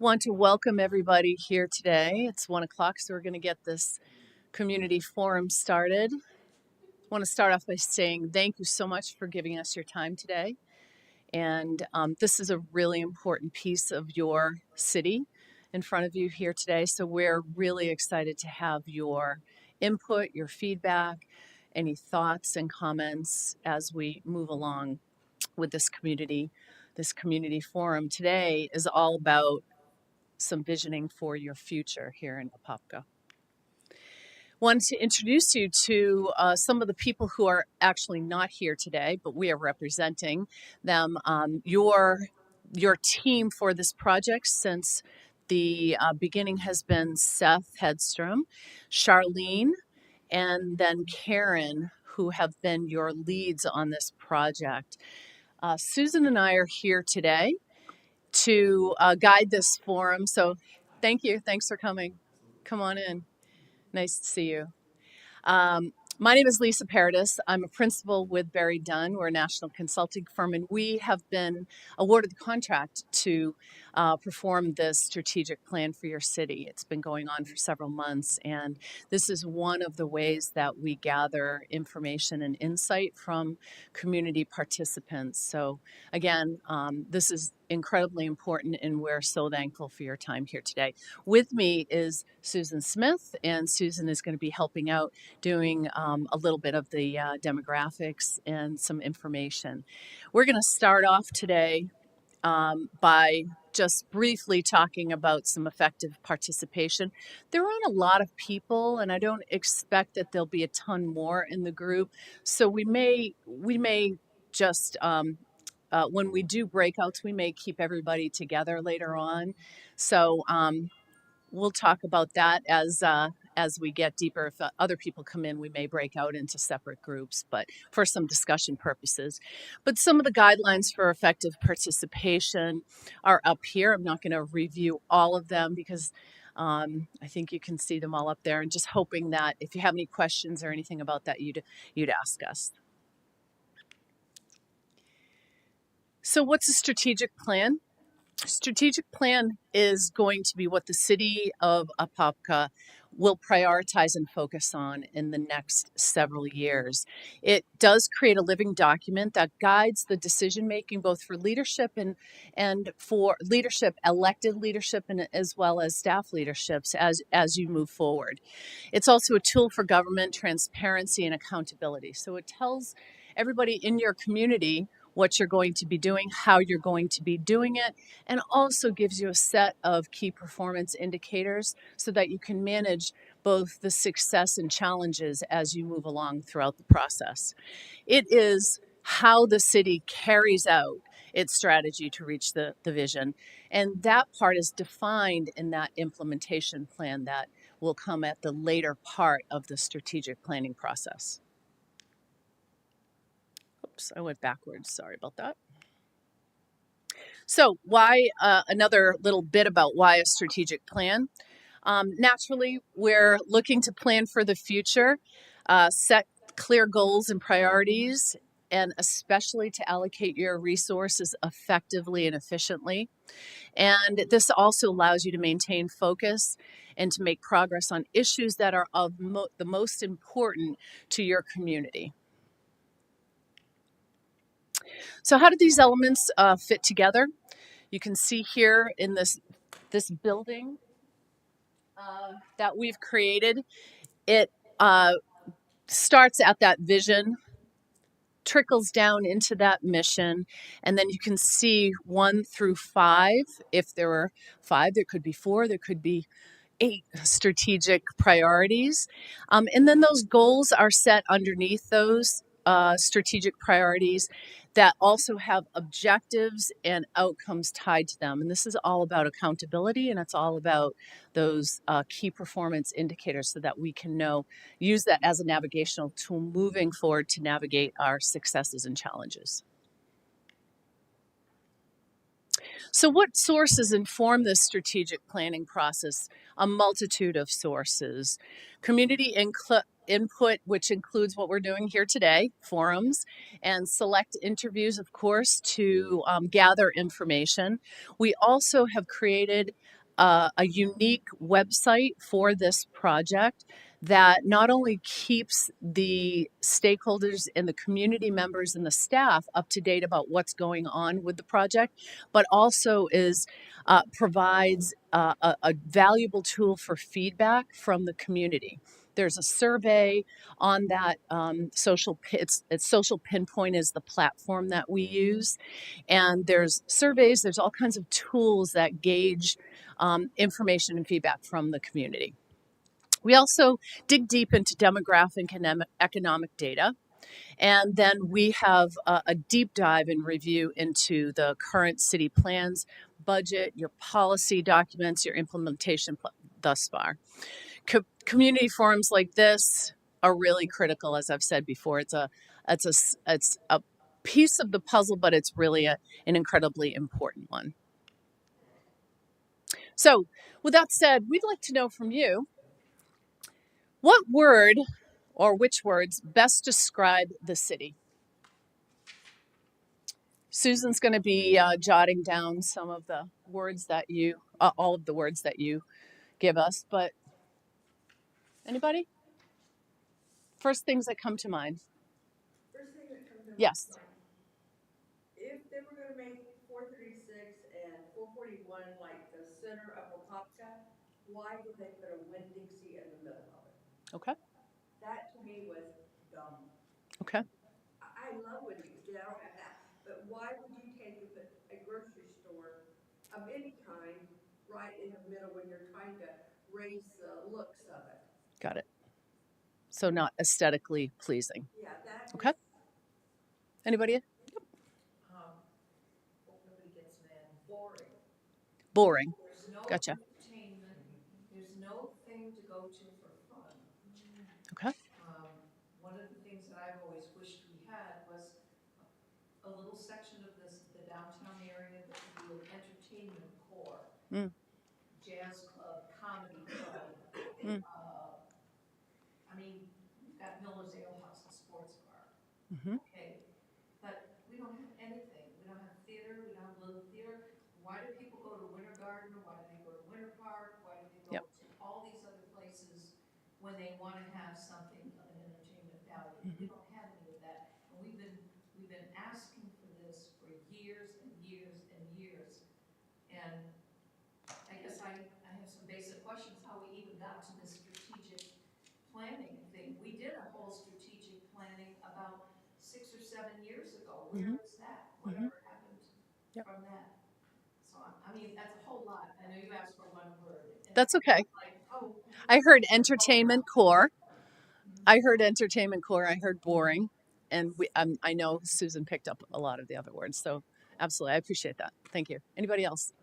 Want to welcome everybody here today. It's 1 o'clock, so we're going to get this community forum started. I want to start off by saying thank you so much for giving us your time today. And this is a really important piece of your city in front of you here today. So we're really excited to have your input, your feedback, any thoughts and comments as we move along with this community. This community forum today is all about some visioning for your future here in Apopka. Wanted to introduce you to some of the people who are actually not here today, but we are representing them. Your team for this project since the beginning has been Seth Hedstrom, Charlene, and then Karen, who have been your leads on this project. Susan and I are here today to guide this forum. So thank you. Thanks for coming. Come on in. Nice to see you. My name is Lisa Paradis. I'm a principal with Barry Dunn. We're a national consulting firm, and we have been awarded the contract to perform this strategic plan for your city. It's been going on for several months, and this is one of the ways that we gather information and insight from community participants. So again, this is incredibly important, and we're so thankful for your time here today. With me is Susan Smith, and Susan is going to be helping out doing a little bit of the demographics and some information. We're going to start off today by just briefly talking about some effective participation. There aren't a lot of people, and I don't expect that there'll be a ton more in the group. So we may just when we do breakouts, we may keep everybody together later on. So we'll talk about that as we get deeper. If other people come in, we may break out into separate groups, but for some discussion purposes. But some of the guidelines for effective participation are up here. I'm not going to review all of them because I think you can see them all up there, and just hoping that if you have any questions or anything about that, you'd ask us. So what's a strategic plan? Strategic plan is going to be what the city of Apopka will prioritize and focus on in the next several years. It does create a living document that guides the decision making both for leadership and for leadership, elected leadership, and as well as staff leaderships as you move forward. It's also a tool for government transparency and accountability. So it tells everybody in your community what you're going to be doing, how you're going to be doing it, and also gives you a set of key performance indicators so that you can manage both the success and challenges as you move along throughout the process. It is how the city carries out its strategy to reach the vision, and that part is defined in that implementation plan that will come at the later part of the strategic planning process. Oops, I went backwards. Sorry about that. So why another little bit about why a strategic plan? Naturally, we're looking to plan for the future, set clear goals and priorities, and especially to allocate your resources effectively and efficiently. And this also allows you to maintain focus and to make progress on issues that are of the most important to your community. So how do these elements fit together? You can see here in this building that we've created, it starts at that vision, trickles down into that mission, and then you can see 1 through 5. If there were 5, there could be 4, there could be 8 strategic priorities. And then those goals are set underneath those strategic priorities that also have objectives and outcomes tied to them. And this is all about accountability, and it's all about those key performance indicators so that we can use that as a navigational tool moving forward to navigate our successes and challenges. So what sources inform this strategic planning process? A multitude of sources. Community input, which includes what we're doing here today, forums, and select interviews, of course, to gather information. We also have created a unique website for this project that not only keeps the stakeholders and the community members and the staff up to date about what's going on with the project, but also provides a valuable tool for feedback from the community. There's a survey on that it's Social Pinpoint is the platform that we use, and there's surveys. There's all kinds of tools that gauge information and feedback from the community. We also dig deep into demographic and economic data. And then we have a deep dive and review into the current city plans, budget, your policy documents, your implementation thus far. Community forums like this are really critical, as I've said before. It's a piece of the puzzle, but it's really an incredibly important one. So, with that said, we'd like to know from you, what word or which words best describe the city? Susan's going to be jotting down some of the words that all of the words that you give us, but anybody? First things that come to mind. First thing that comes to Yes. mind, if they were going to make 436 and 441 like the center of Apopka, why did they put a Winn-Dixie in the middle of it? Okay. That to me was dumb. Okay. I love Winn-Dixie, I don't have that. But why would you take and put a grocery store of any kind right in the middle when you're trying to raise the looks of it? Got it. So not aesthetically pleasing. Yeah, that Okay. Anybody? nobody gets mad. Boring. Boring. There's no Gotcha. entertainment. There's no thing to go to for fun. Okay. One of the things that I've always wished we had was a little section of the downtown area that could be an entertainment core. Jazz club, comedy club. I mean, we've got Miller's Ale House, a sports bar. Okay, but we don't have anything. We don't have theater. We don't have little theater. Why do people go to Winter Garden? Why do they go to Winter Park? Why do they go to all these other places when they want to have something of an entertainment value? We don't have any of that, and we've been asking for this for years and years and years. And I guess I have some basic questions how we even got to this strategic planning thing. We did a whole strategic planning about 6 or 7 years ago. Where is that? Whatever happened from that? So I mean, that's a whole lot. I know you asked for one word. That's okay. Like, oh, I heard entertainment core. I heard boring, and I know Susan picked up a lot of the other words. So absolutely, I appreciate that. Thank you. Anybody else?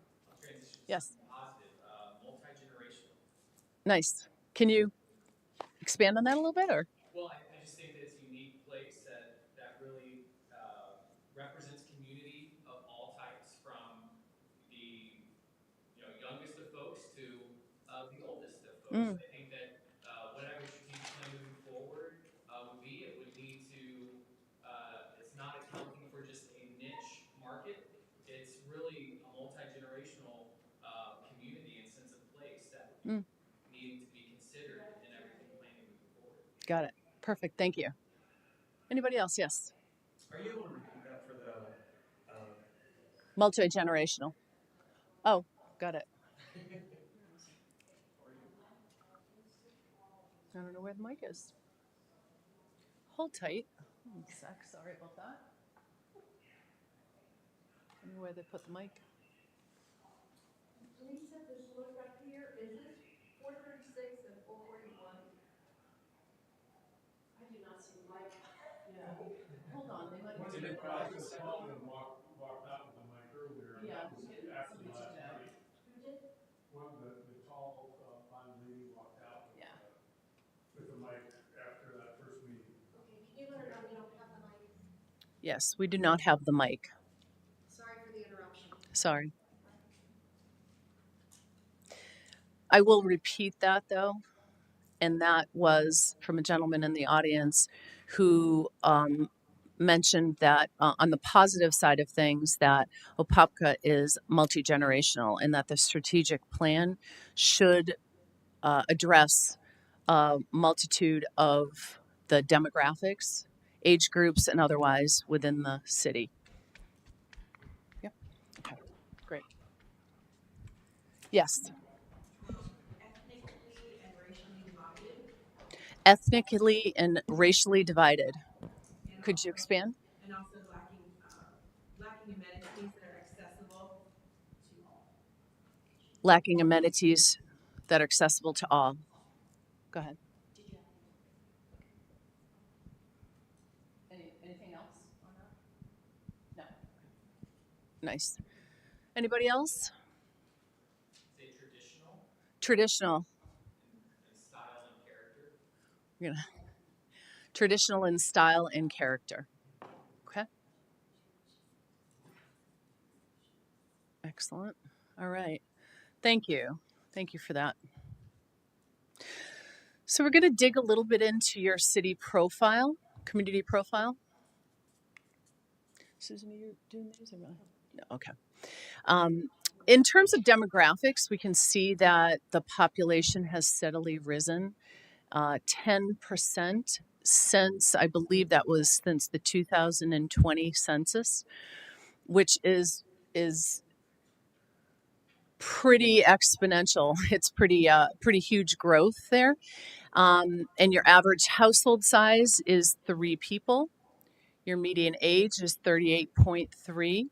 Transition to Yes. positive, multi-generational. Nice. Can you expand on that a little bit, or? Well, I just think that it's a unique place that really represents community of all types, from the youngest of folks to the oldest of folks. I think that whatever strategic plan moving forward would be, it would need to. It's not accounting for just a niche market. It's really a multi-generational community and sense of place that would needing to be considered in everything planning moving forward. Got it. Perfect. Thank you. Anybody else? Yes. Are you able to repeat that for the? Multi-generational. Oh, got it. I don't know where the mic is. Hold tight. One sec. Sorry about that. I don't know where they put the mic. Lisa, just look up here. Is it 436 and 441? I do not see the mic. Yeah. Hold on. They might One of the guys was called and walked out with the mic earlier. Yeah. That was after last night. Who did? One, the tall, blonde lady walked out with the mic after that first meeting. Okay, can you let her know we don't have the mic? Yes, we do not have the mic. Sorry for the interruption. Sorry. I will repeat that though. and that was from a gentleman in the audience who mentioned that on the positive side of things, that Apopka is multi-generational and that the strategic plan should address a multitude of the demographics, age groups, and otherwise within the city. Yep. Okay. Great. Yes. Ethnically and racially divided. Ethnically and racially divided. And Could you expand? and also lacking amenities that are accessible to all. Lacking amenities that are accessible to all. Go ahead. Anything else on that? No. Nice. Anybody else? Say traditional Traditional. and style and character. We're gonna traditional in style and character. Okay. Excellent. All right. Thank you. Thank you for that. So we're going to dig a little bit into your city profile, community profile. Susan, are you doing these or not? No. Okay. In terms of demographics, we can see that the population has steadily risen 10% since, I believe that was since the 2020 census, which is pretty exponential. It's pretty huge growth there. And your average household size is 3 people. Your median age is 38.3.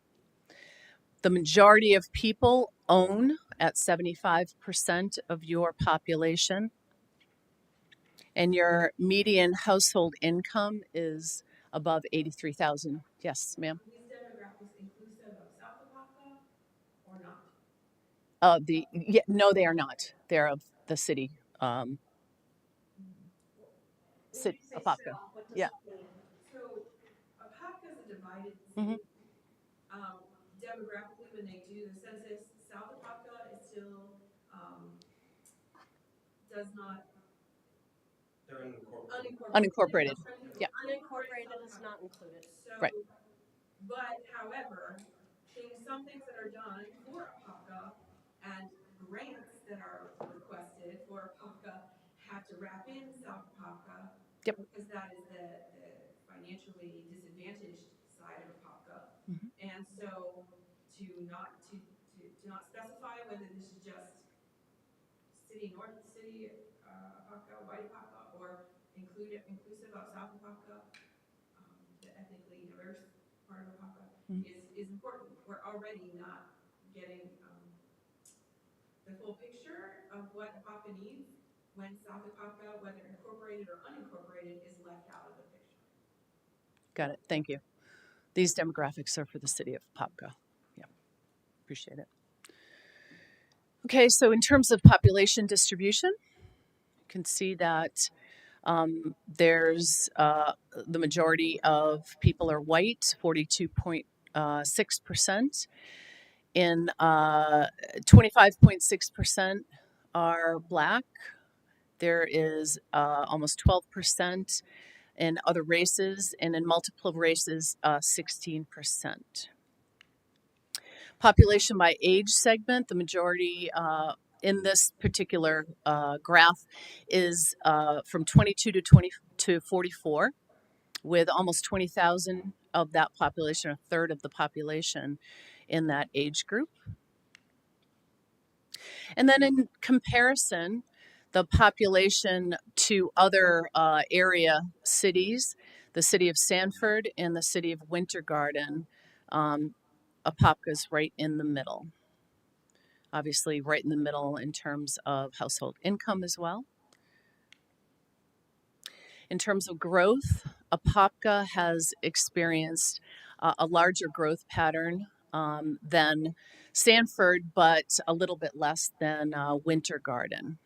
The majority of people own at 75% of your population. And your median household income is above 83,000. Yes, ma'am. These demographics inclusive of South Apopka or not? No, they are not. They're of the city. Apopka. Yeah. So Apopka is a divided Hmm. city. Demographically, when they do the census, South Apopka is still does not They're Unincorporated. Yeah. unincorporated is not included. So, Right. but however, some things that are done for Apopka and grants that are requested for Apopka have to wrap in South Apopka. Yep. Because that is the financially disadvantaged side of Apopka. Mhm. And so to not specify whether this is just city north city Apopka, white Apopka, or inclusive of South Apopka, the ethnically diverse part of Apopka, is important. We're already not getting the full picture of what Apopka needs when South Apopka, whether incorporated or unincorporated, is left out of the picture. Got it. Thank you. These demographics are for the city of Apopka. Yeah. Appreciate it. Okay, so in terms of population distribution, you can see that there's the majority of people are white, 42.6%. In 25.6% are black. There is almost 12% in other races, and in multiple races, 16%. Population by age segment, the majority in this particular graph is from 22 to 44, with almost 20,000 of that population, a third of the population in that age group. And then in comparison, the population to other area cities, the city of Sanford and the city of Winter Garden, Apopka's right in the middle. Obviously, right in the middle in terms of household income as well. In terms of growth, Apopka has experienced a larger growth pattern than Sanford, but a little bit less than Winter Garden.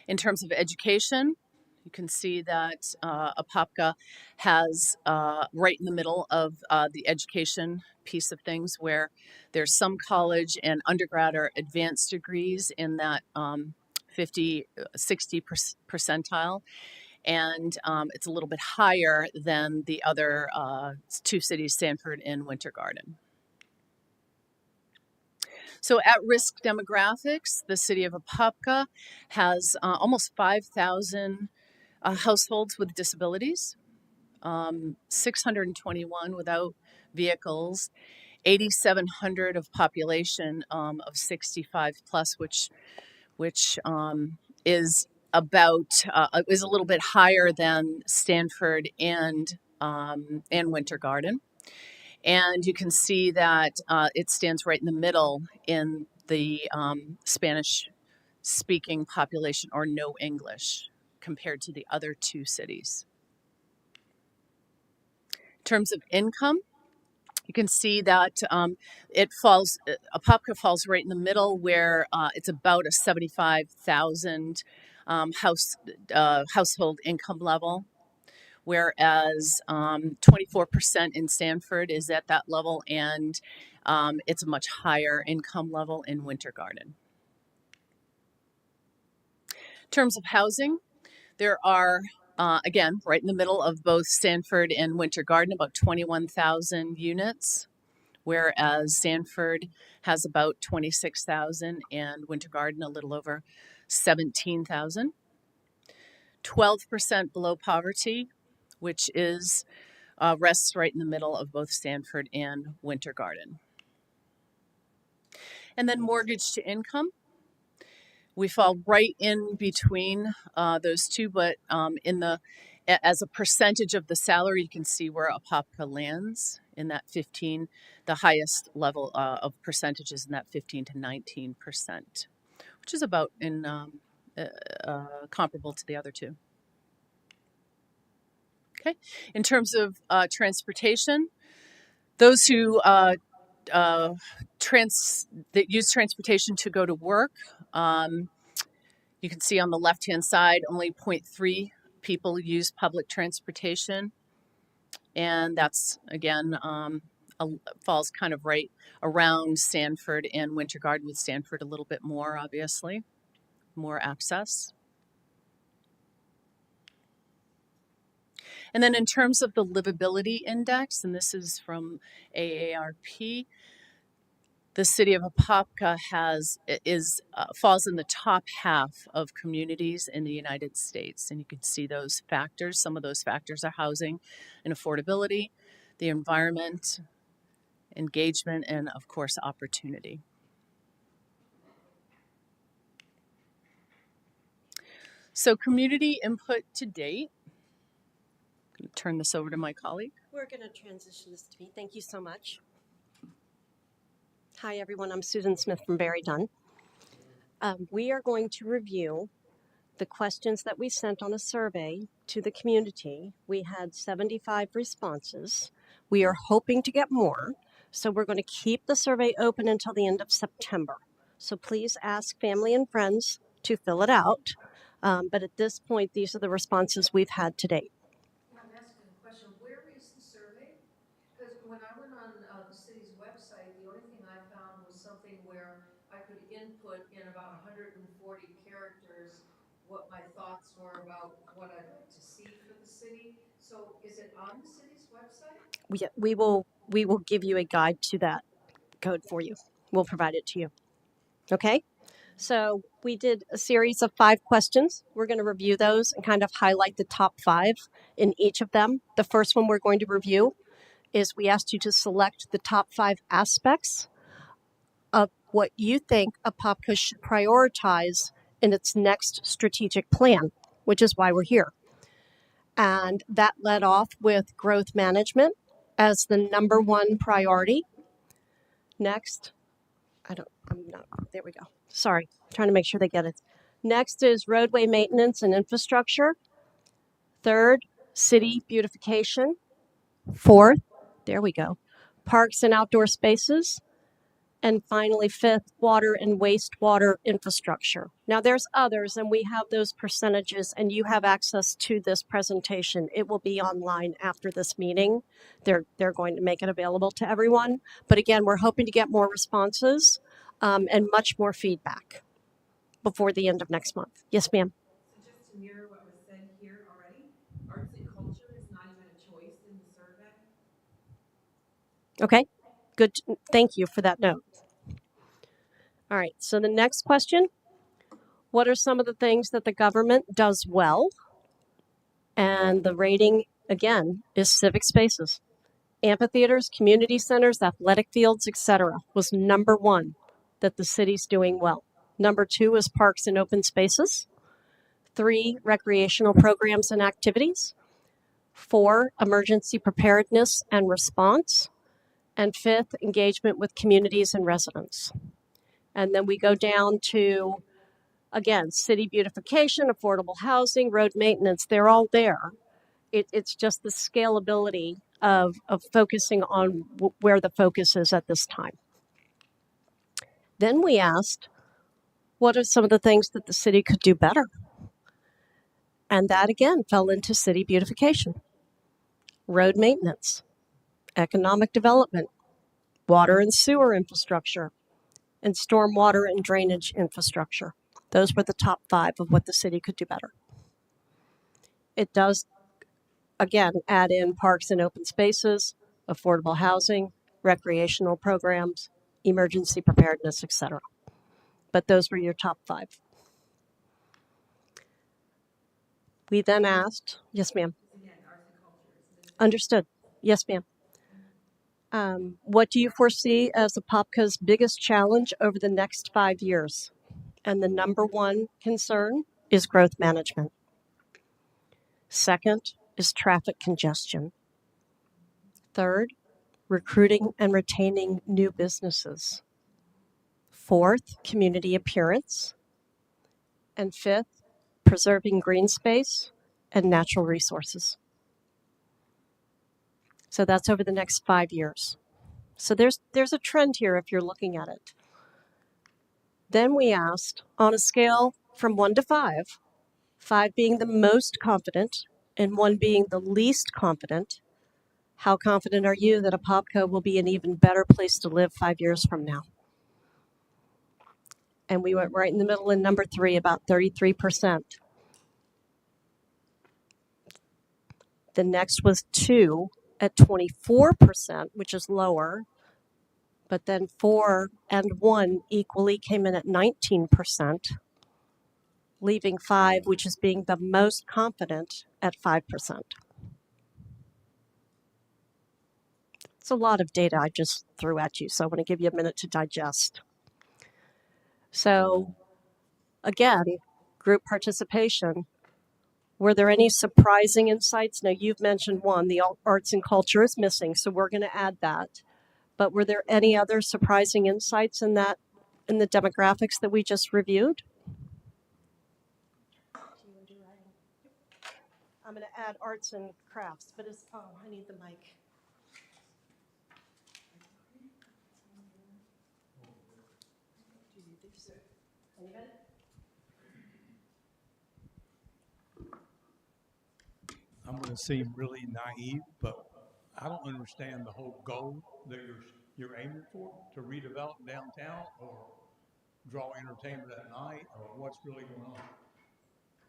In terms of education, You can see that Apopka has right in the middle of the education piece of things where there's some college and undergrad or advanced degrees in that 60 percentile. And it's a little bit higher than the other two cities, Sanford and Winter Garden. So at-risk demographics, the city of Apopka has almost 5,000 households with disabilities, 621 without vehicles, 8,700 of population of 65 plus, which is about is a little bit higher than Stanford and Winter Garden. And you can see that it stands right in the middle in the Spanish speaking population or no English compared to the other two cities. In terms of income, you can see that Apopka falls right in the middle where it's about a 75,000 household income level, whereas 24% in Stanford is at that level, and it's a much higher income level in Winter Garden. In terms of housing, there are, again, right in the middle of both Stanford and Winter Garden, about 21,000 units, whereas Stanford has about 26,000 and Winter Garden a little over 17,000. 12% below poverty, which is rests right in the middle of both Stanford and Winter Garden. And then mortgage to income. We fall right in between those two, but as a percentage of the salary, you can see where Apopka lands in that 15, the highest level of percentages in that 15 to 19%, which is about comparable to the other two. Okay, in terms of transportation, those who that use transportation to go to work, you can see on the left-hand side, only 0.3 people use public transportation. And that's, again, falls kind of right around Stanford and Winter Garden, with Stanford a little bit more, obviously, more access. And then in terms of the livability index, and this is from AARP, the city of Apopka falls in the top half of communities in the United States. And you can see those factors. Some of those factors are housing and affordability, the environment, engagement, and of course, opportunity. So community input to date. I'm going to turn this over to my colleague. We're going to transition this to me. Thank you so much. Hi, everyone. I'm Susan Smith from Barry Dunn. We are going to review the questions that we sent on a survey to the community. We had 75 responses. We are hoping to get more, so we're going to keep the survey open until the end of September. So please ask family and friends to fill it out. But at this point, these are the responses we've had to date. I'm asking a question. Where is the survey? Because when I went on the city's website, the only thing I found was something where I could input in about 140 characters what my thoughts were about what I'd like to see for the city. So is it on the city's website? We will give you a guide to that code for you. We'll provide it to you. Okay? So we did a series of 5 questions. We're going to review those and kind of highlight the top 5 in each of them. The first one we're going to review is we asked you to select the top 5 aspects of what you think Apopka should prioritize in its next strategic plan, which is why we're here. And that led off with growth management as the number 1 priority. Next, there we go. Sorry, trying to make sure they get it. Next is roadway maintenance and infrastructure. 3rd, city beautification. 4th, there we go, parks and outdoor spaces. And finally, fifth, water and wastewater infrastructure. Now, there's others, and we have those percentages, and you have access to this presentation. It will be online after this meeting. They're going to make it available to everyone. But again, we're hoping to get more responses and much more feedback before the end of next month. Yes, ma'am. So just to mirror what was said here already, arts and culture is not even a choice in the survey. Okay, good. Thank you for that note. All right, so the next question, what are some of the things that the government does well? And the rating, again, is civic spaces. Amphitheaters, community centers, athletic fields, etc. was number one that the city's doing well. Number two is parks and open spaces. Three, recreational programs and activities. Four, emergency preparedness and response. And fifth, engagement with communities and residents. And then we go down to, again, city beautification, affordable housing, road maintenance, they're all there. It's just the scalability of focusing on where the focus is at this time. Then we asked, what are some of the things that the city could do better? And that again fell into city beautification, road maintenance, economic development, water and sewer infrastructure, and stormwater and drainage infrastructure. Those were the top five of what the city could do better. It does, again, add in parks and open spaces, affordable housing, recreational programs, emergency preparedness, etc. But those were your top five. We then asked, yes, ma'am. Again, arts and culture is missing. Understood. Yes, ma'am. What do you foresee as Apopka's biggest challenge over the next 5 years? And the number one concern is growth management. Second is traffic congestion. Third, recruiting and retaining new businesses. Fourth, community appearance. And fifth, preserving green space and natural resources. So that's over the next 5 years. So there's a trend here if you're looking at it. Then we asked, on a scale from 1 to 5, 5 being the most confident and 1 being the least confident, how confident are you that Apopka will be an even better place to live 5 years from now? And we went right in the middle in number 3, about 33%. The next was 2 at 24%, which is lower. But then 4 and 1 equally came in at 19%, leaving 5, which is being the most confident, at 5%. It's a lot of data I just threw at you, so I want to give you a minute to digest. So, again, group participation. Were there any surprising insights? Now, you've mentioned one, the arts and culture is missing, so we're going to add that. But were there any other surprising insights in that, in the demographics that we just reviewed? I'm going to add arts and crafts, but it's, oh, I need the mic. Anybody? I'm going to seem really naive, but I don't understand the whole goal that you're aiming for, to redevelop downtown or draw entertainment at night, or what's really going on.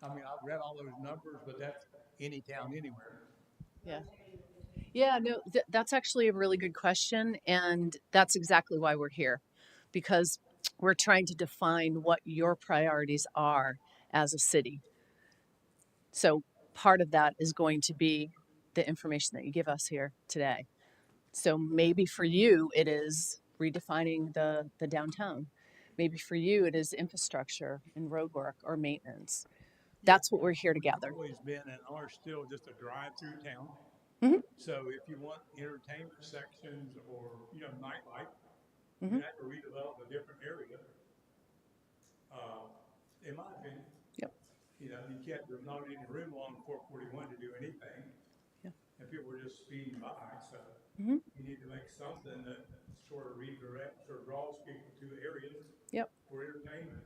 I mean, I've read all those numbers, but that's any town anywhere. Yeah. Yeah, no, that's actually a really good question. And that's exactly why we're here, because we're trying to define what your priorities are as a city. So part of that is going to be the information that you give us here today. So maybe for you, it is redefining the downtown. Maybe for you, it is infrastructure and road work or maintenance. That's what we're here to gather. We've always been and are still just a drive-through town. Mhm. So if you want entertainment sections or, nightlife, Mhm. you have to redevelop a different area. In my opinion. Yep. You can't, there's not any room along 441 to do anything. Yeah. And people are just speeding by, so Mhm. you need to make something that sort of redirects or draws people to areas Yep. for entertainment.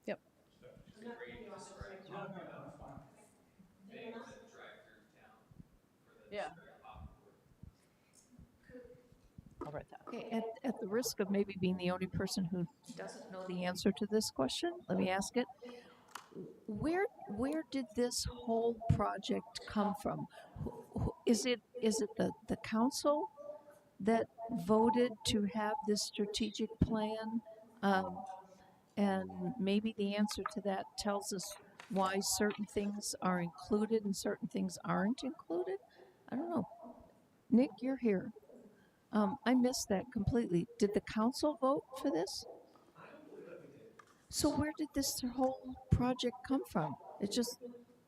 Yep. So, It's a great description no, of no, that's fine. things that drive through town for the Yeah. spirit pop board. I'll write that. Okay, at the risk of maybe being the only person who doesn't know the answer to this question, let me ask it. Where did this whole project come from? Is it the council that voted to have this strategic plan? And maybe the answer to that tells us why certain things are included and certain things aren't included. I don't know. Nick, you're here. I missed that completely. Did the council vote for this? I don't believe that we did. So where did this whole project come from? It just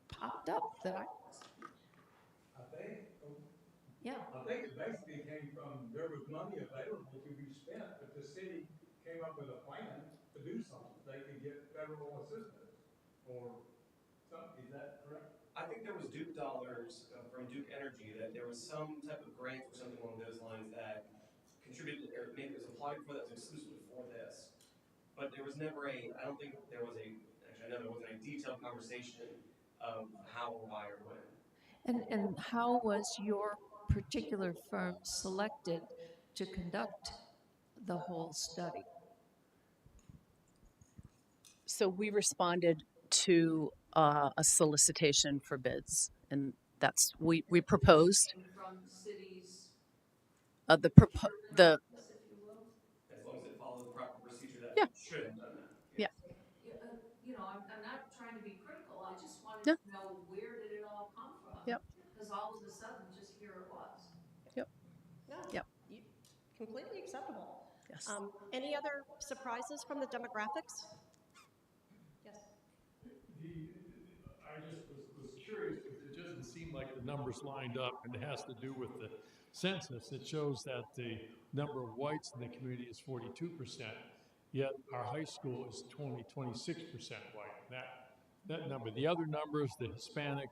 popped up that I think, yeah. I think it basically came from, there was money available to be spent, but the city came up with a plan to do something. They could get federal assistance or something. Is that correct? I think there was Duke dollars from Duke Energy, that there was some type of grant or something along those lines that contributed, or maybe it was applied for, that was exclusively for this. But there was never I don't think there was actually I know there wasn't a detailed conversation of how or why or when. And how was your particular firm selected to conduct the whole study? So we responded to a solicitation for bids, and that's we proposed From cities, the the if you will. As long as it followed the proper procedure that yeah should have done that. yeah You know, I'm not trying to be critical. I just wanted yeah to know, where did it all come from? yep Because all of a sudden, just here it was. yep No, yep completely acceptable. yes. Any other surprises from the demographics? Yes. I just was curious because it doesn't seem like the numbers lined up, and it has to do with the census. It shows that the number of whites in the community is 42%, yet our high school is 26% white. That number. The other numbers, the Hispanic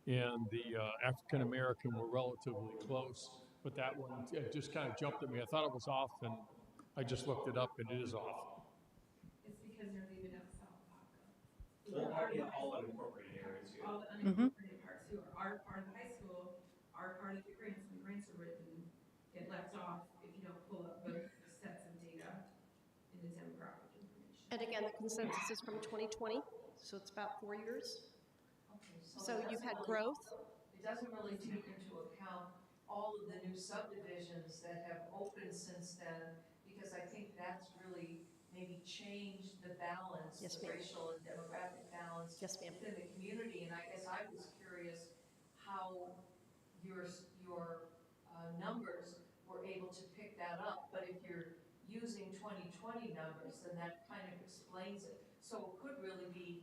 and the African American, were relatively close, but that one it just kind of jumped at me. I thought it was off, and I just looked it up, and it is off. It's because they're leaving out South Apopka. Well, all unincorporated areas, yeah. All the unincorporated parts who are our part of the high school are part of the grants. When grants are written, get left off if you don't pull up both sets of data in the demographic information. And again, the consensus is from 2020, so it's about 4 years. Okay, So you've had growth. It doesn't really take into account all of the new subdivisions that have opened since then, because I think that's really maybe changed the balance, Yes, the ma'am. racial and demographic balance Yes, ma'am. within the community. And I guess I was curious how your numbers were able to pick that up. But if you're using 2020 numbers, then that kind of explains it. So it could really be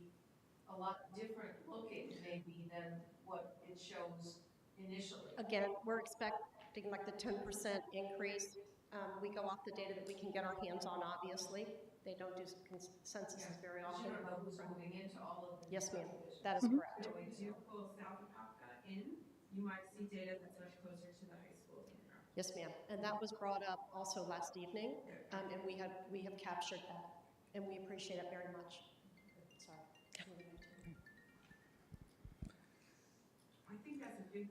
a lot different looking maybe than what it shows initially. Again, we're expecting like the 10% increase. We go off the data that we can get our hands on, obviously. They don't do censuses very But often. you don't know who's moving into all of the new Yes, ma'am. subdivisions. That is correct. So if you pull South Apopka in, you might see data that's much closer to the high school demographic. Yes, ma'am. And that was brought up also last evening, and we have captured that, and we appreciate it very much. Sorry. I think that's a big,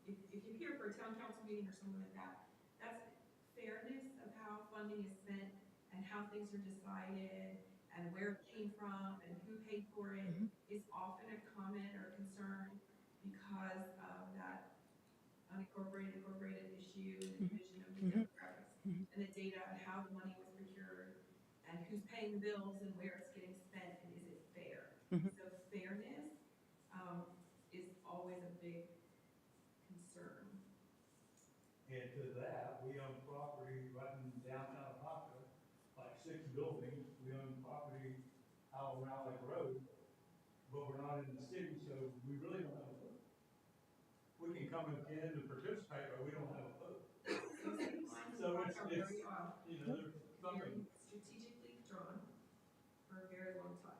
if you're here for a town council meeting or something like that, that's fairness of how funding is spent and how things are decided and where it came from and who paid for it is often a comment or concern because of that unincorporated, incorporated issue and the division of the demographics and the data on how the money was procured and who's paying the bills and where it's getting spent and is it fair? So fairness is always a big concern. And to that, we own property right in downtown Apopka, like 6 buildings. We own property out on Rowley Road, but we're not in the city, so we really don't have a vote. We can come and attend and participate, but we don't have a vote. City lines So are it's very odd, you know, there's something. very strategically drawn for a very long time.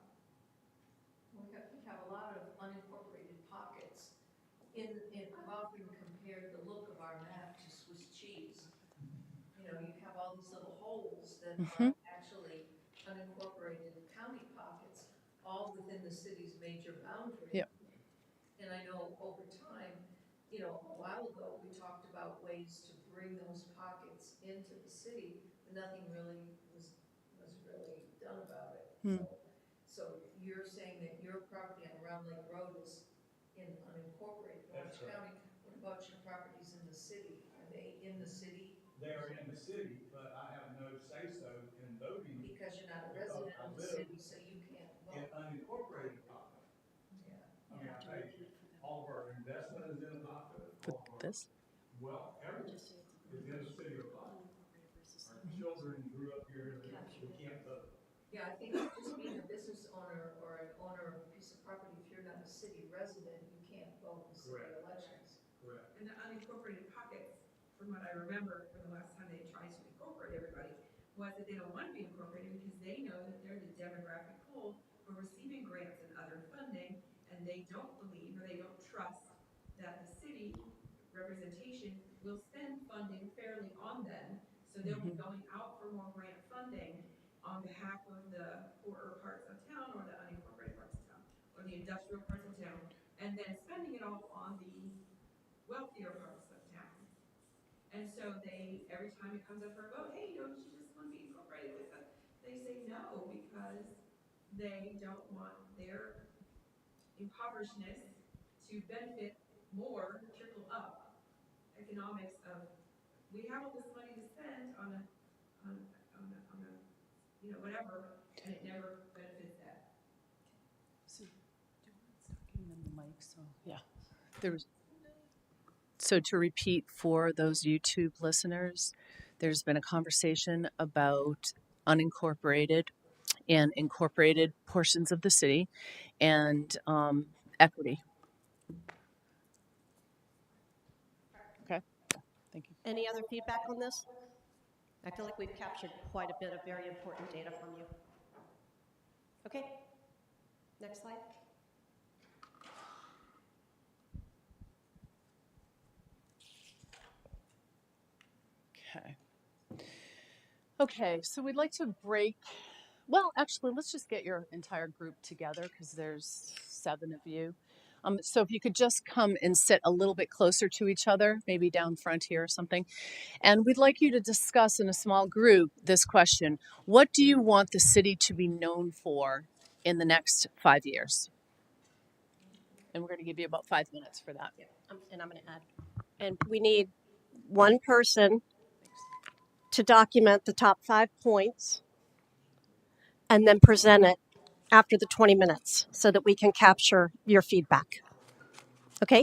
We have a lot of unincorporated pockets. I've often compared the look of our map to Swiss cheese. You know, you have all all these little holes that Mm-hmm. are actually unincorporated county pockets, all within the city's major boundary. Yep. And I know over time, a while ago, we talked about ways to bring those pockets into the city, but nothing really was really done about it. Hmm. So you're saying that your property on Round Lake Road is in unincorporated Orange County. What about your properties in the city? Are they in the city? They are in the city, but I have no say-so in voting Because you're not a because resident I of the live city, so you can't in vote. unincorporated Apopka. Yeah. I mean, I pay, all of our investment is in Apopka, For all of our this. wealth, everything is in the city of Apopka. Our children grew up here, we can't vote. Yeah, I think just being a business owner or an owner of a piece of property, if you're not a city resident, you can't vote in city Correct. elections. Correct. And the unincorporated pockets, from what I remember from the last time they tried to incorporate everybody, was that they don't want to be incorporated because they know that they're the demographic pool for receiving grants and other funding, and they don't believe or they don't trust that the city representation will spend funding fairly on them. So they'll be going out for more grant funding on behalf of the poorer parts of town or the unincorporated parts of town or the industrial parts of town, and then spending it all on the wealthier parts of town. And so they, every time it comes up for a vote, hey, don't you just want to be incorporated with us? They say no because they don't want their impoverishedness to benefit more, trickle up economics of, we have all this money to spend on a whatever, and it never benefits them. Yeah. There's So to repeat for those YouTube listeners, there's been a conversation about unincorporated and incorporated portions of the city and equity. Okay. Thank you. Any other feedback on this? I feel like we've captured quite a bit of very important data from you. Okay. Next slide. Okay. Okay, so we'd like to break. Well, actually, let's just get your entire group together because there's 7 of you. So if you could just come and sit a little bit closer to each other, maybe down front here or something. And we'd like you to discuss in a small group this question. What do you want the city to be known for in the next 5 years? And we're going to give you about 5 minutes for that. Yeah, and I'm going to add. And we need one person to document the top 5 points and then present it after the 20 minutes so that we can capture your feedback. Okay?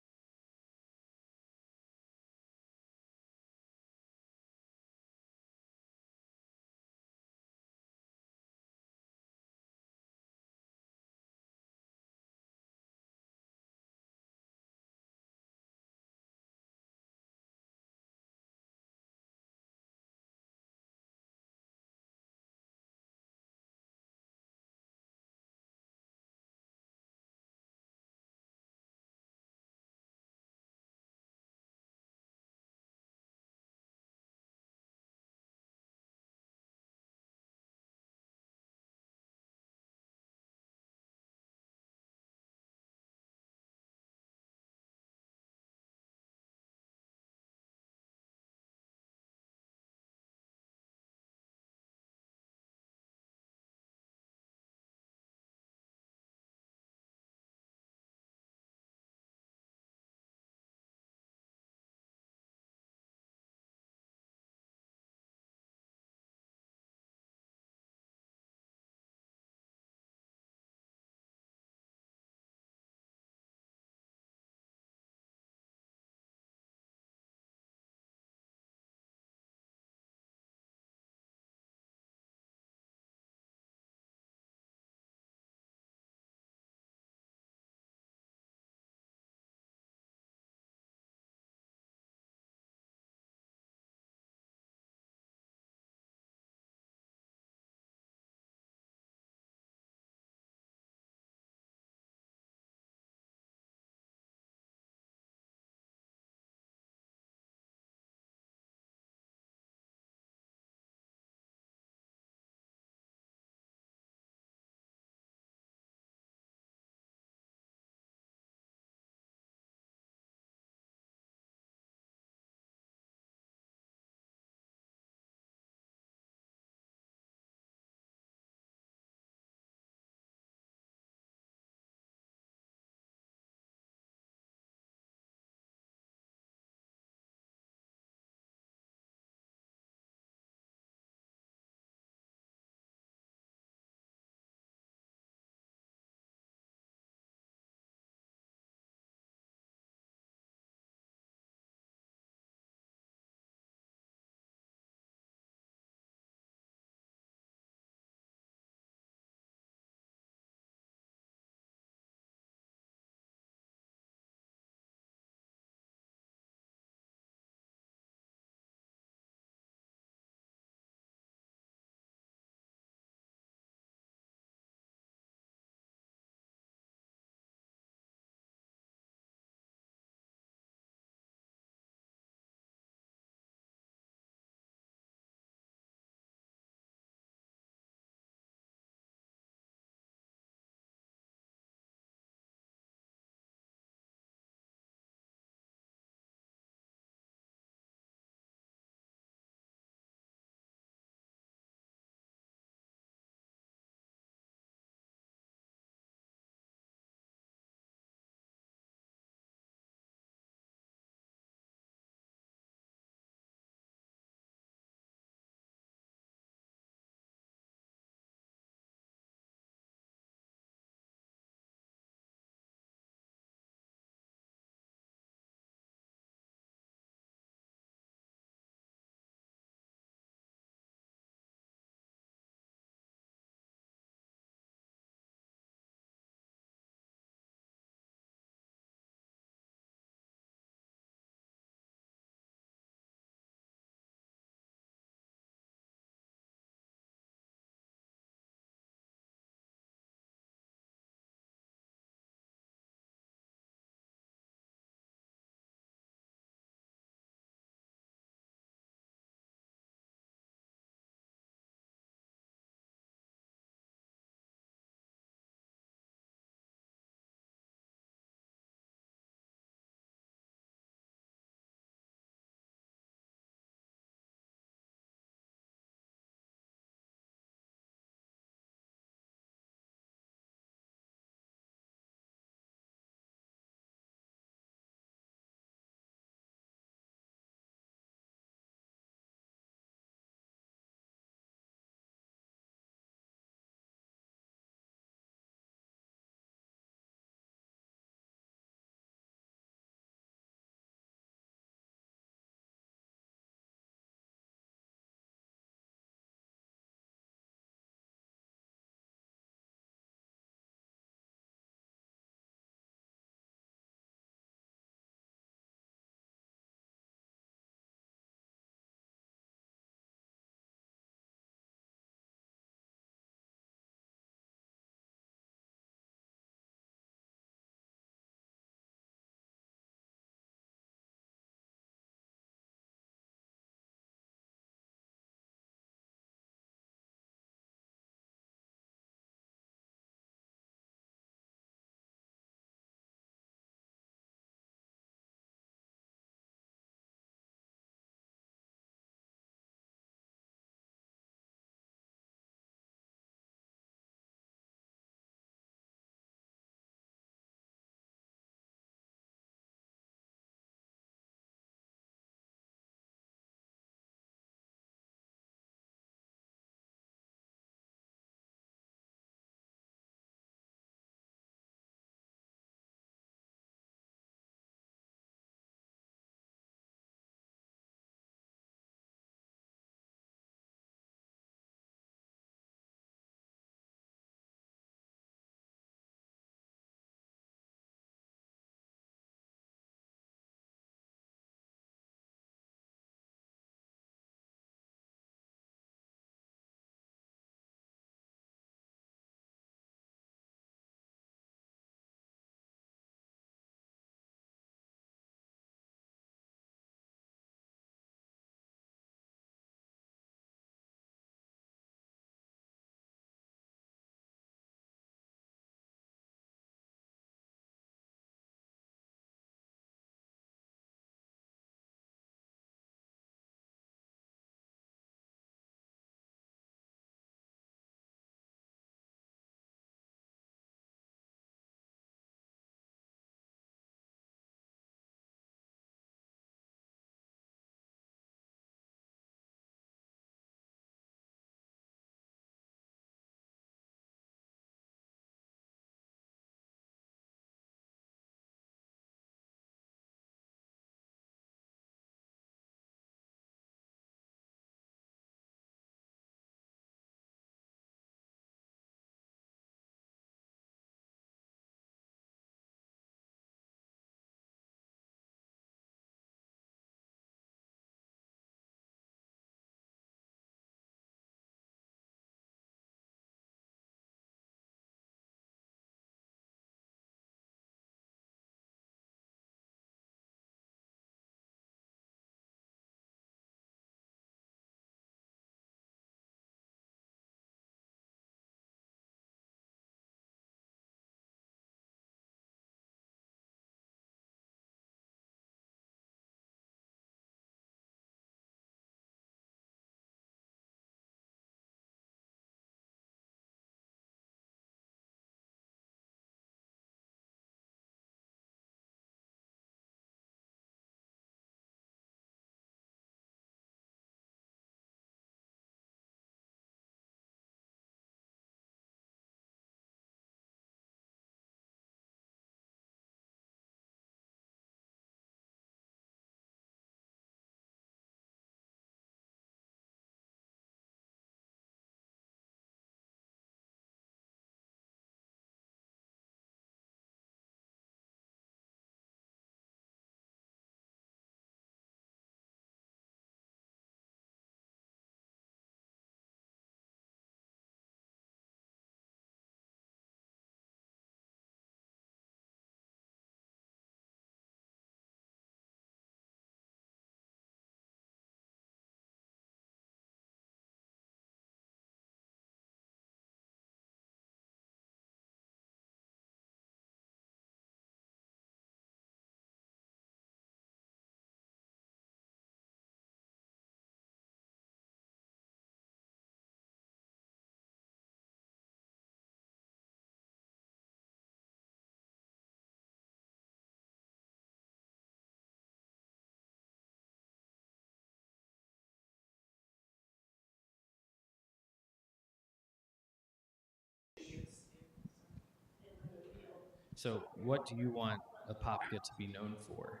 So, what do you want Apopka to be known for?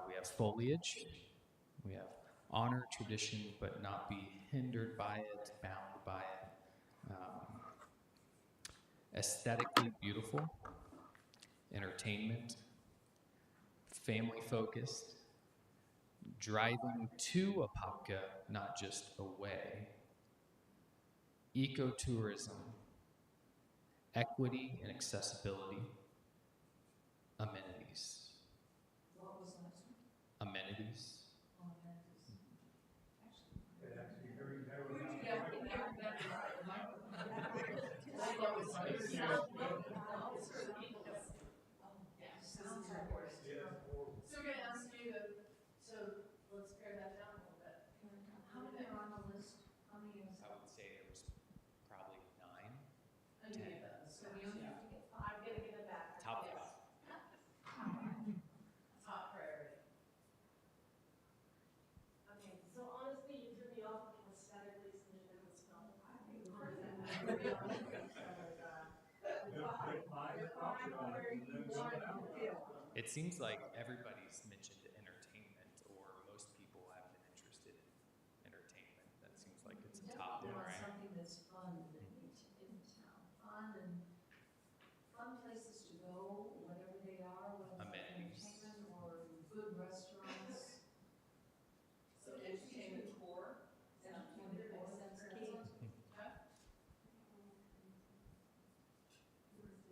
We have foliage. We have honor tradition, but not be hindered by it, bound by it. Aesthetically beautiful, entertainment, family focused, driving to Apopka, not just away, ecotourism, equity and accessibility, amenities. What was the next one? Amenities. Oh, amenities. Actually. Yeah, we Yeah, have that's right, the microphone. Oh, Yeah, sounds sounds horrible. So you're gonna ask me to, so let's pare that down a little bit. How many are on the list? How many is I it? would say there was probably 9. I knew you had this. So we only have to get five. I'm gonna give it back. Top Yes. 5. Top priority. Okay, so honestly, you threw me off with aesthetically significant smell. I think the first thing that would be on the list was, where you want to feel. It seems like everybody's mentioned entertainment, or most people have been interested in entertainment. That seems like it's a top Definitely one, want right? something that's fun in town. Fun and fun places to go, whatever they are, whether it's Amenities. entertainment or good restaurants. So entertainment core. Entertainment core, that's key.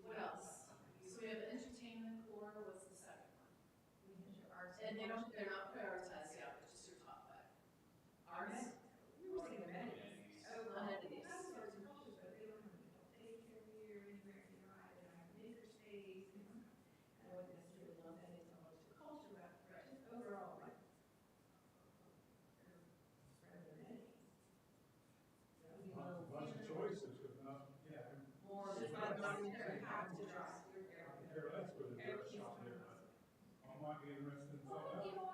What else? So we have entertainment core, what's the second one? And they're not prioritized yet, but just your top 5. Arts? We were saying amenities. Amenities. That's arts and culture, but they don't have an adult daycare here, anywhere near I, they don't have a makerspace, they don't have, I wouldn't necessarily lump that into holistic culture, but just overall, like, rather amenities. That would be a little Lots of theater, choices, but not, yeah. more. Just not necessarily have to drive. Let's go to the dress shop there. I might be interested in Well, something. you know,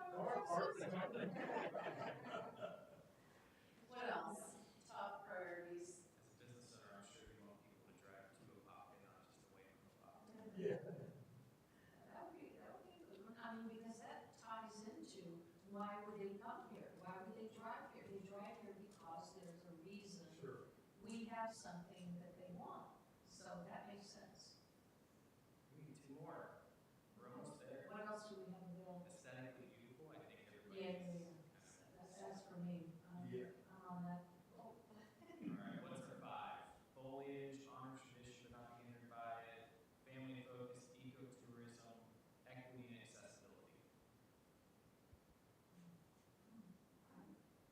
What else? Top priorities. As a business owner, I'm sure you want people to drive to Apopka, not just away from Apopka. Yeah. That would be a good one. I mean, because that ties into why would they come here? Why would they drive here? They drive here because there's a reason. Sure. We have something that they want. So that makes sense. We need 2 more. We're almost there. What else do we have available? Aesthetically beautiful, I think everybody. Yeah. That's for me. Yeah. I'm on that. Oh. Alright, what's our 5? Foliage, honor tradition, but not be hindered by it, family focused, ecotourism, equity and accessibility.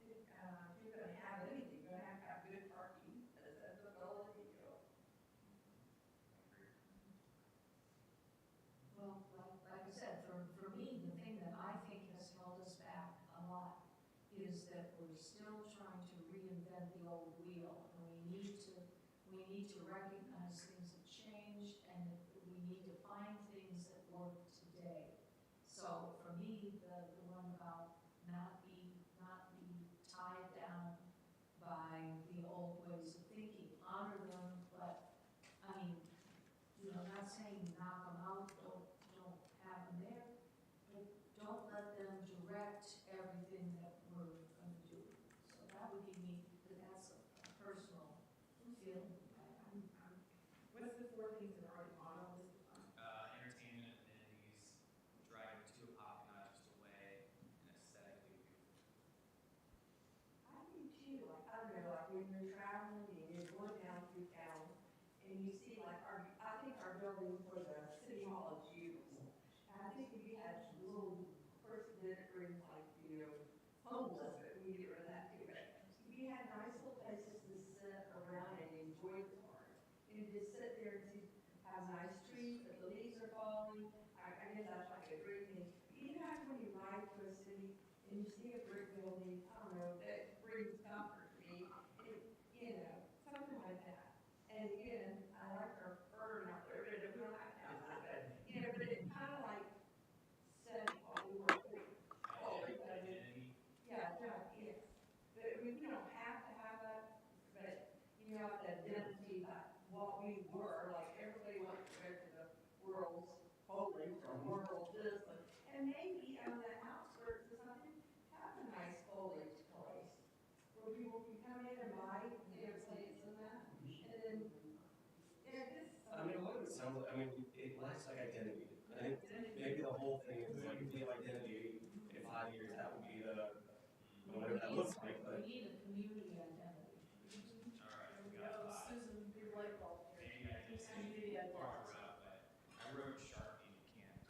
if you're gonna have anything, you're gonna have good parking, accessibility, you know. Well, like I said, for me, the thing that I think has held us back a lot is that we're still trying to reinvent the old wheel, and we need to recognize things have changed, and that we need to find things that work today. So for me, the one about not be tied down by the old ways of thinking, honor them, but I mean, you know, not saying knock them out, don't have them there, but don't let them direct everything that we're gonna do. So that would be me, but that's a personal feeling. What's the 4 things that are already on our list of fun? Entertainment, amenities, driving to Apopka, not just away, and aesthetically beautiful. I do too, like, I don't know, like when you're traveling and you're going down through town and you see like I think our building for the city hall is beautiful. And I think if you had little person that brings like, you know, homeless, but we get rid of that too, but if you had nice little places to sit around and enjoy the park, and just sit there and see, have nice trees, but the leaves are falling, I guess that's like a great thing. Even after when you ride to a city and you see a brick building, I don't know, that brings comfort to me, and, you know, something like that. And again, I like our fern out there, but we don't have to have that, but, you know, but it kind of like said what we were thinking. Oh, Identity. yeah, yes. But we don't have to have that, but, you know, the identity, like what we were, like everybody wants to go to the World maybe on the outskirts of something, have a nice foliage place where people can come in and buy and get plants and that, and then, yeah, just I mean, a lot of it sounds like, I mean, it lacks like identity. I think maybe the whole thing is like if we have identity in 5 years, that would be the whatever that looks like. But we need a community identity. All right, There we we got go, five. Susan, big light bulb here. Maybe I just Community identity. farted up, but I wrote Sharpie and you can't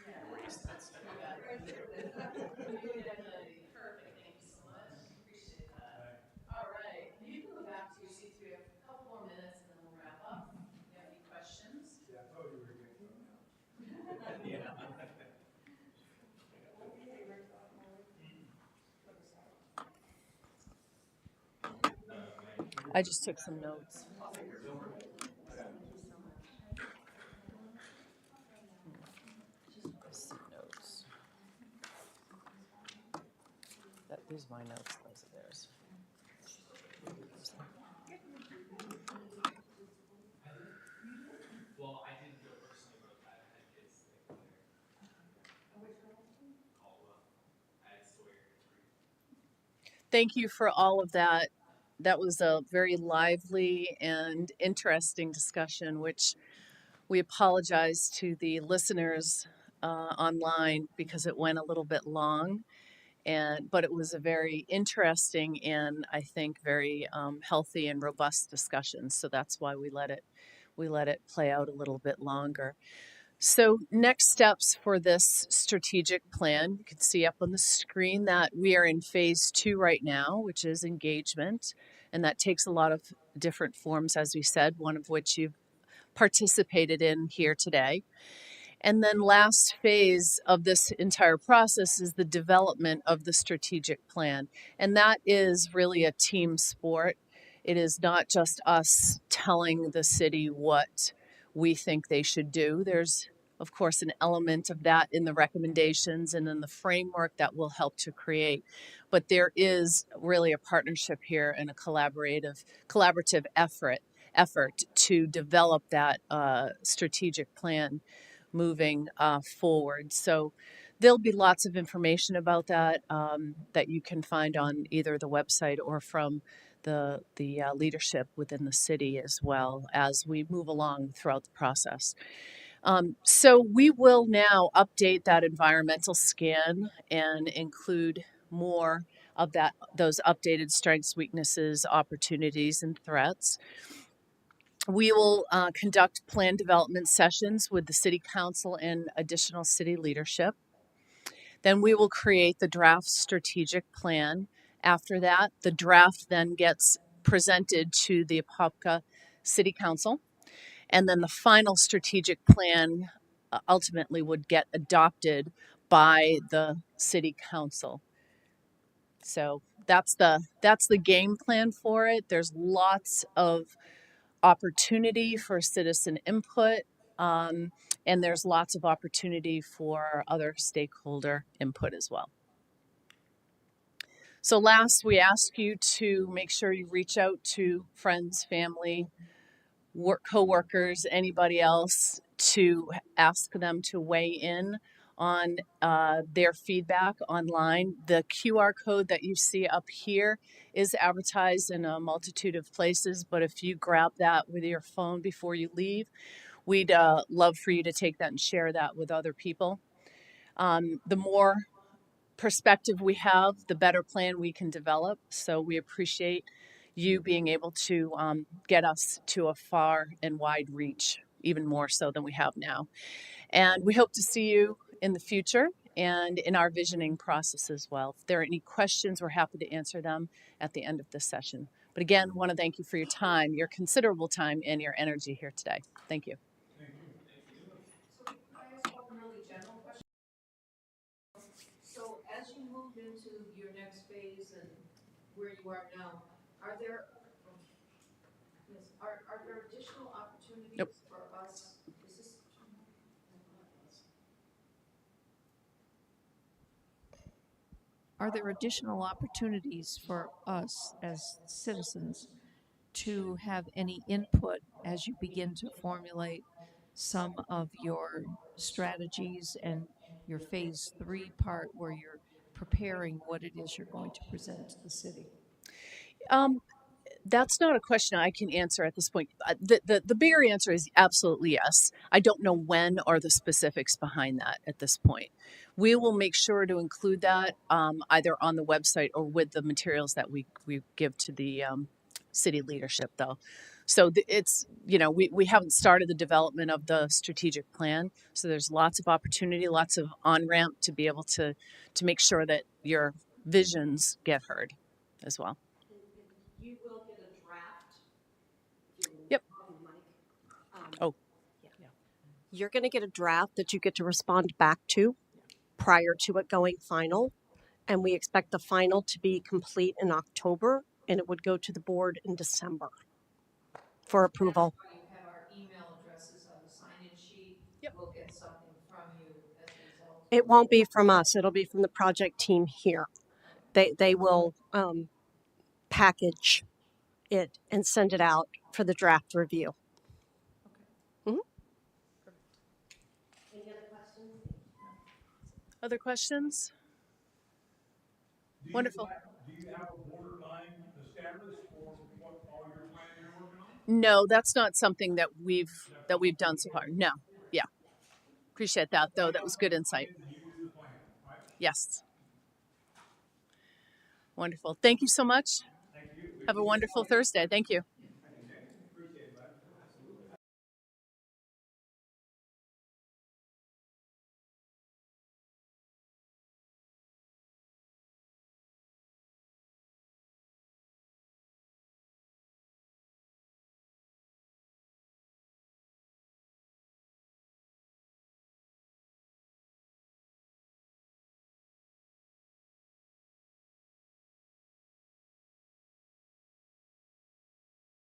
Yeah. erase that. You got it. Community identity. Perfect. Thank you so much. Appreciate that. All right. You can go back to your seats. We have a couple more minutes and then we'll wrap up. You have any questions? Yeah, I thought you were going to go now. yeah. I just took some notes. Some notes. These are my notes. Those are theirs. Well, I didn't do it personally, but I had kids think there. Caldwell. I had Sawyer. Thank you for all of that. That was a very lively and interesting discussion, which we apologize to the listeners online because it went a little bit long. But it was a very interesting and I think very healthy and robust discussion. So that's why we let it play out a little bit longer. So next steps for this strategic plan, you can see up on the screen that we are in phase 2 right now, which is engagement. And that takes a lot of different forms, as we said, one of which you've participated in here today. And then last phase of this entire process is the development of the strategic plan. And that is really a team sport. It is not just us telling the city what we think they should do. There's, of course, an element of that in the recommendations and in the framework that will help to create. But there is really a partnership here and a collaborative effort to develop that strategic plan moving forward. So there'll be lots of information about that that you can find on either the website or from the leadership within the city as well as we move along throughout the process. So we will now update that environmental scan and include more of those updated strengths, weaknesses, opportunities, and threats. We will conduct plan development sessions with the City Council and additional city leadership. Then we will create the draft strategic plan. After that, the draft then gets presented to the Apopka City Council. And then the final strategic plan ultimately would get adopted by the City Council. So that's the game plan for it. There's lots of opportunity for citizen input, and there's lots of opportunity for other stakeholder input as well. So last, we ask you to make sure you reach out to friends, family, co-workers, anybody else, to ask them to weigh in on their feedback online. The QR code that you see up here is advertised in a multitude of places, but if you grab that with your phone before you leave, we'd love for you to take that and share that with other people. The more perspective we have, the better plan we can develop. So we appreciate you being able to get us to a far and wide reach, even more so than we have now. And we hope to see you in the future and in our visioning process as well. If there are any questions, we're happy to answer them at the end of this session. But again, want to thank you for your time, your considerable time, and your energy here today. Thank you. So could I ask one really general question? So as you move into your next phase and where you are now, are there additional opportunities Nope. for us? Is this Are there additional opportunities for us as citizens to have any input as you begin to formulate some of your strategies and your phase 3 part where you're preparing what it is you're going to present to the city? That's not a question I can answer at this point. The bigger answer is absolutely yes. I don't know when or the specifics behind that at this point. We will make sure to include that either on the website or with the materials that we give to the city leadership, though. So it's, we haven't started the development of the strategic plan. So there's lots of opportunity, lots of on ramp to be able to make sure that your visions get heard as well. And you will get a draft. If you'll Yep. off the mic. Oh, Yeah. You're going to get a draft that you get to respond back to prior to it going final. And we expect the final to be complete in October, and it would go to the board in December for approval. That's why you have our email addresses on the sign-in sheet. Yep. We'll get something from you as a result. It won't be from us. It'll be from the project team here. They will package it and send it out for the draft review. Okay. Any other questions? other questions? Do you Wonderful. Do you have a borderline established for what all your plans you're working on? No, that's not something that we've done so far. No. Yeah. Appreciate that though. That was good insight. You do the plan, right? Yes. Wonderful. Thank you so much. Thank you. Have a wonderful Thursday. Thank you.